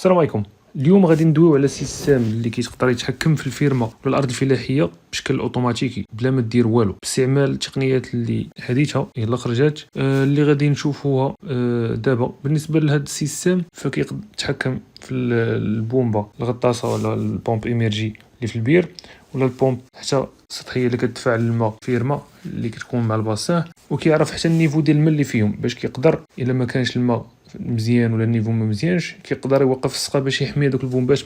السلام عليكم. اليوم غادي ندويو على سيستم اللي كيتقدر يتحكم في الفيرما ولا الارض الفلاحيه بشكل اوتوماتيكي بلا ما دير والو باستعمال التقنيات اللي حديثه يلا خرجات اللي غادي نشوفوها دابا. بالنسبه لهذا السيستم فكيقدر يتحكم في البومبه الغطاسه ولا البومب ايميرجي اللي في البير ولا البومب حتى السطحيه اللي كتدفع الماء فيرما اللي كتكون مع الباسان، وكيعرف حتى النيفو ديال الماء اللي فيهم باش كيقدر الا ما كانش الماء مزيان ولا النيفو ما مزيانش كيقدر يوقف السقا باش يحمي دوك البومبات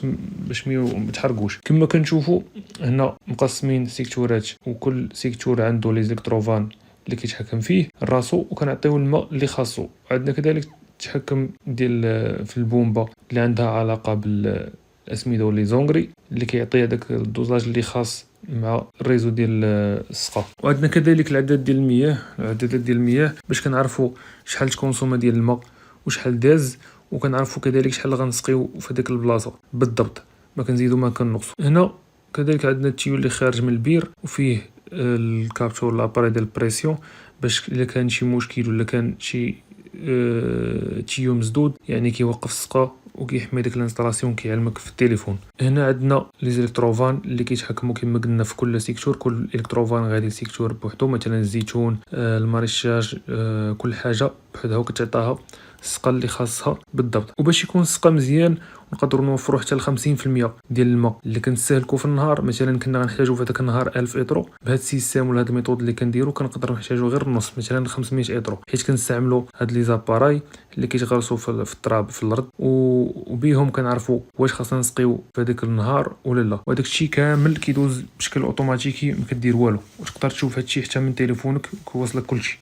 باش ما يتحرقوش. كما كنشوفوا هنا مقسمين سيكتورات وكل سيكتور عنده لي زيكتروفان اللي كيتحكم فيه راسو وكنعطيو الماء اللي خاصو. عندنا كذلك التحكم ديال في البومبه اللي عندها علاقه بالاسمده ولي زونغري اللي كيعطي هذاك الدوزاج اللي خاص مع الريزو ديال السقا. وعندنا كذلك العدد ديال المياه، العدادات ديال المياه باش كنعرفوا شحال تكونسوما ديال الماء وشحال داز، وكنعرفوا كذلك شحال غنسقيو في هذيك البلاصه بالضبط، ما كنزيدو ما كنقصوا. هنا كذلك عندنا التيو اللي خارج من البير وفيه الكابتور لاباري ديال البريسيون باش الا كان شي مشكل ولا كان شي تيو مسدود يعني كيوقف السقا وكيحمي ديك الانستالاسيون كيعلمك في التليفون. هنا عندنا لي زيلكتروفان اللي كيتحكموا كما قلنا في كل سيكتور، كل الكتروفان غادي سيكتور بوحدو، مثلا الزيتون الماريشاج كل حاجه بحدها وكتعطاها السقا اللي خاصها بالضبط. وباش يكون السقا مزيان نقدروا نوفروا حتى ل 50% ديال الماء اللي كنستهلكوا في النهار. مثلا كنا غنحتاجوا في هذاك النهار 1000 اطرو، بهذا السيستم ولا هذه الميثود اللي كنديروا كنقدروا نحتاجوا غير النص، مثلا 500 اطرو، حيت كنستعملوا هاد لي زاباراي اللي كيتغرسوا في التراب في الارض وبيهم كنعرفوا واش خاصنا نسقيو في هذاك النهار ولا لا. وهذاك الشيء كامل كيدوز بشكل اوتوماتيكي ما كدير والو، وتقدر تشوف هادشي حتى من تليفونك كيوصلك كلشي.